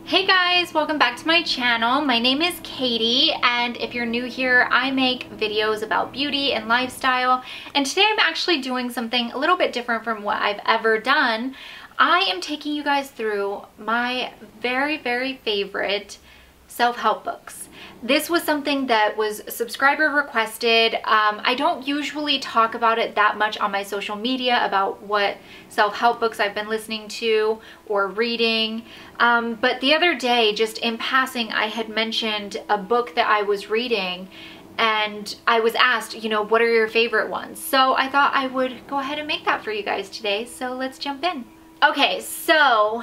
Hey guys, welcome back to my channel. My name is Katie, and if you're new here, I make videos about beauty and lifestyle, and today I'm actually doing something a little bit different from what I've ever done. I am taking you guys through my very favorite self-help books. This was something that was subscriber requested. I don't usually talk about it that much on my social media about what self-help books I've been listening to or reading. But the other day, just in passing, I had mentioned a book that I was reading, and I was asked, you know, what are your favorite ones? So I thought I would go ahead and make that for you guys today. So let's jump in. Okay, so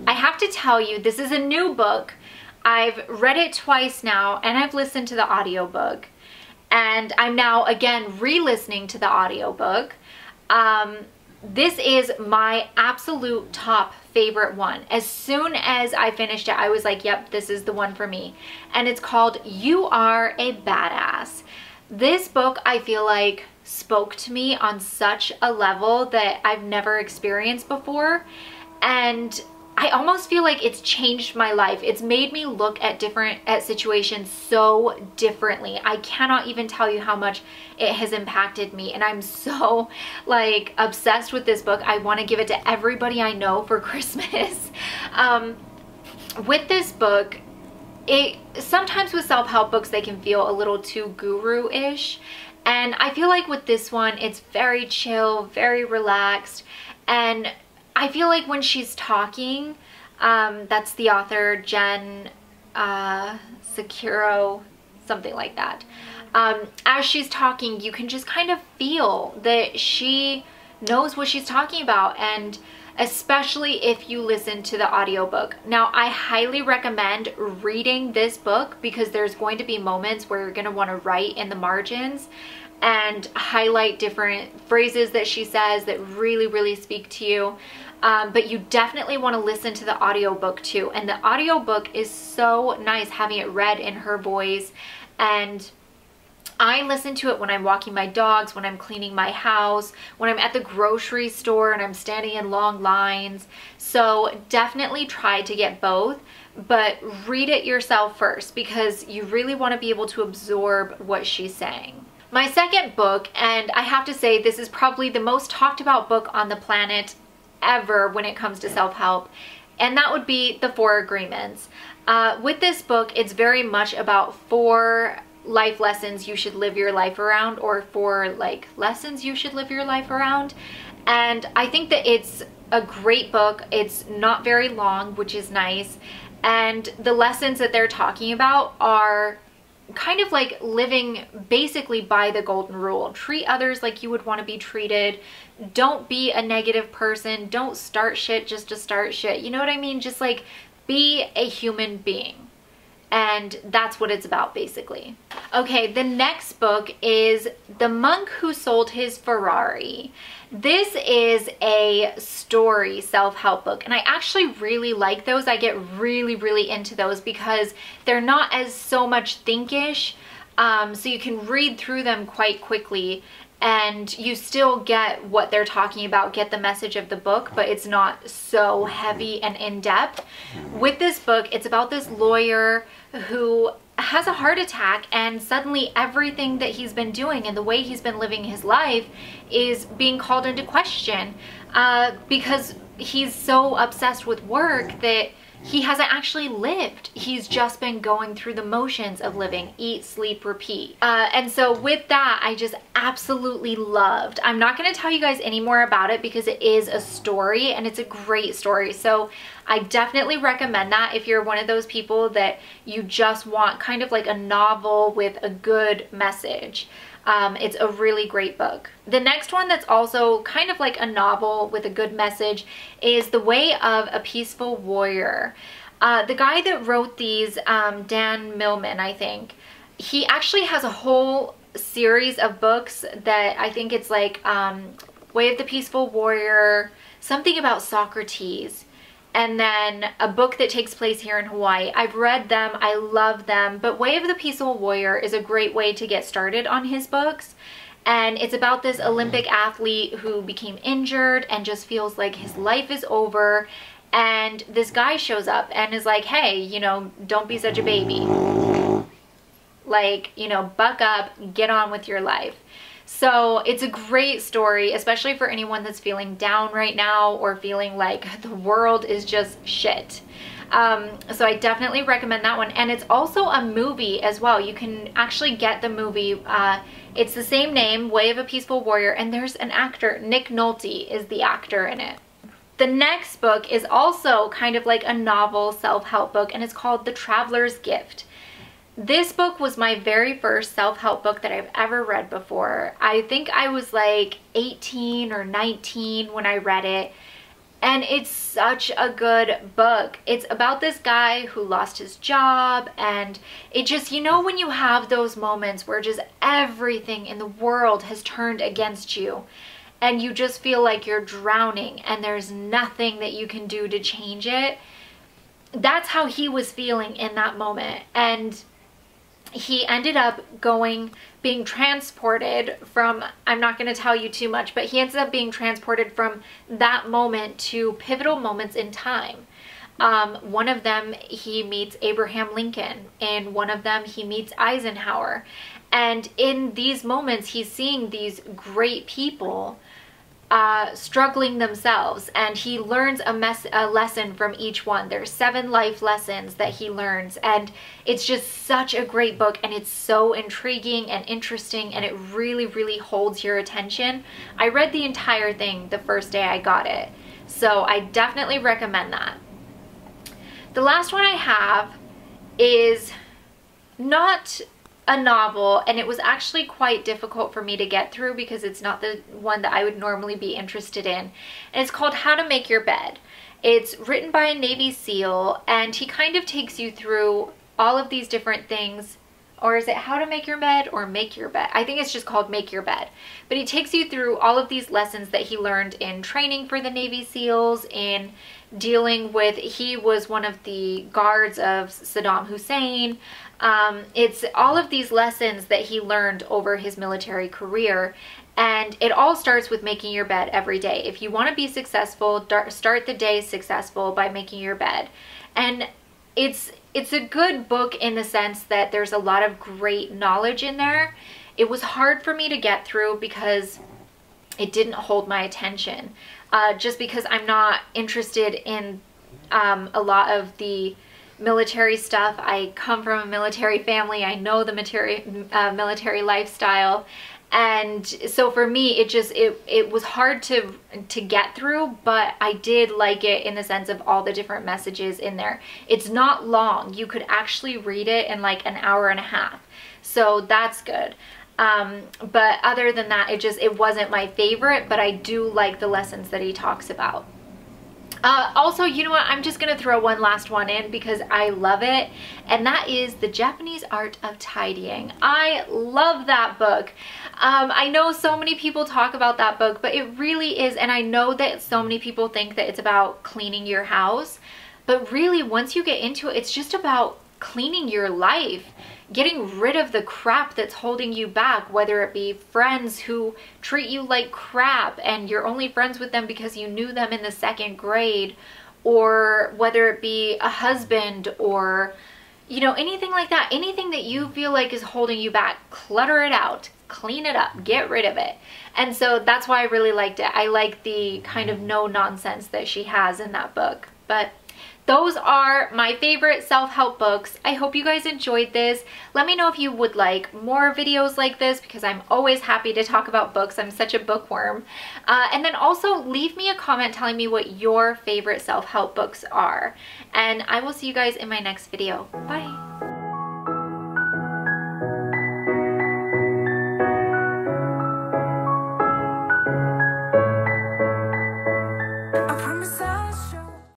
I have to tell you, this is a new book. I've read it twice now, and I've listened to the audiobook, and I'm now again re-listening to the audiobook. This is my absolute top favorite one. As soon as I finished it, I was like, yep, this is the one for me. And it's called You Are a Badass. This book, I feel like, spoke to me on such a level that I've never experienced before. And I almost feel like it's changed my life. It's made me look at situations so differently. I cannot even tell you how much it has impacted me, and I'm so like obsessed with this book. I want to give it to everybody I know for Christmas. With this book, sometimes with self-help books they can feel a little too guru-ish, and I feel like with this one it's very chill, very relaxed, and I feel like when she's talking, that's the author, Jen Sakuro, something like that. As she's talking, you can just kind of feel that she knows what she's talking about, and especially if you listen to the audiobook. Now, I highly recommend reading this book because there's going to be moments where you're going to want to write in the margins and highlight different phrases that she says that really speak to you. But you definitely want to listen to the audiobook too. And the audiobook is so nice having it read in her voice. And I listen to it when I'm walking my dogs, when I'm cleaning my house, when I'm at the grocery store and I'm standing in long lines. So definitely try to get both, but read it yourself first because you really want to be able to absorb what she's saying. My second book, and I have to say this is probably the most talked about book on the planet ever when it comes to self-help, and that would be The 4 Agreements. With this book, it's very much about 4 life lessons you should live your life around, or 4 like lessons you should live your life around. And I think that it's a great book. It's not very long, which is nice, and the lessons that they're talking about are kind of like living basically by the golden rule. Treat others like you would want to be treated. Don't be a negative person. Don't start shit just to start shit. You know what I mean? Just like be a human being. And that's what it's about basically. Okay, the next book is The Monk Who Sold His Ferrari. This is a story self-help book, and I actually really like those. I get really into those because they're not as so much thinkish, so you can read through them quite quickly and you still get what they're talking about, get the message of the book, but it's not so heavy and in-depth. With this book, it's about this lawyer who has a heart attack, and suddenly everything that he's been doing and the way he's been living his life is being called into question because he's so obsessed with work that he hasn't actually lived. He's just been going through the motions of living, eat, sleep, repeat. And so with that, I just absolutely loved. I'm not going to tell you guys any more about it because it is a story and it's a great story. So I definitely recommend that if you're one of those people that you just want kind of like a novel with a good message. It's a really great book. The next one that's also kind of like a novel with a good message is The Way of a Peaceful Warrior. The guy that wrote these, Dan Millman, I think, he actually has a whole series of books that I think it's like Way of the Peaceful Warrior, something about Socrates, and then a book that takes place here in Hawaii. I've read them, I love them, but Way of the Peaceful Warrior is a great way to get started on his books. And it's about this Olympic athlete who became injured and just feels like his life is over, and this guy shows up and is like, hey, you know, don't be such a baby. Like, you know, buck up, get on with your life. So it's a great story, especially for anyone that's feeling down right now or feeling like the world is just shit. So I definitely recommend that one. And it's also a movie as well. You can actually get the movie. It's the same name, Way of a Peaceful Warrior, and there's an actor, Nick Nolte is the actor in it. The next book is also kind of like a novel self-help book, and it's called The Traveler's Gift. This book was my very first self-help book that I've ever read before. I think I was like 18 or 19 when I read it, and it's such a good book. It's about this guy who lost his job, and it just, you know, when you have those moments where just everything in the world has turned against you, and you just feel like you're drowning and there's nothing that you can do to change it. That's how he was feeling in that moment. And he ended up being transported from, I'm not going to tell you too much, but he ends up being transported from that moment to pivotal moments in time. One of them, he meets Abraham Lincoln. In one of them, he meets Eisenhower. And in these moments, he's seeing these great people struggling themselves, and he learns a lesson from each one. There's 7 life lessons that he learns, and it's just such a great book, and it's so intriguing and interesting, and it really, really holds your attention. I read the entire thing the first day I got it, so I definitely recommend that. The last one I have is not a novel, and it was actually quite difficult for me to get through because it's not the one that I would normally be interested in. And it's called How to Make Your Bed. It's written by a Navy SEAL, and he kind of takes you through all of these different things. Or is it How to Make Your Bed or Make Your Bed? I think it's just called Make Your Bed. But he takes you through all of these lessons that he learned in training for the Navy SEALs, in dealing with, he was one of the guards of Saddam Hussein. It's all of these lessons that he learned over his military career, and it all starts with making your bed every day. If you want to be successful, start the day successful by making your bed. And it's a good book in the sense that there's a lot of great knowledge in there. It was hard for me to get through because it didn't hold my attention, just because I'm not interested in a lot of the military stuff. I come from a military family. I know the military lifestyle, and so for me it was hard to get through, but I did like it in the sense of all the different messages in there. It's not long. You could actually read it in like an hour and a half, so that's good. But other than that, it wasn't my favorite, but I do like the lessons that he talks about. Also, you know what, I'm just gonna throw one last one in because I love it, and that is The Japanese Art of Tidying. I love that book. I know so many people talk about that book, but it really is, and I know that so many people think that it's about cleaning your house, but really once you get into it, it's just about cleaning your life, getting rid of the crap that's holding you back, whether it be friends who treat you like crap and you're only friends with them because you knew them in the 2nd grade, or whether it be a husband, or, you know, anything like that. Anything that you feel like is holding you back, clutter it out, clean it up, get rid of it. And so that's why I really liked it. I like the kind of no nonsense that she has in that book. But those are my favorite self-help books. I hope you guys enjoyed this. Let me know if you would like more videos like this, because I'm always happy to talk about books. I'm such a bookworm. And then also leave me a comment telling me what your favorite self-help books are. And I will see you guys in my next video. Bye.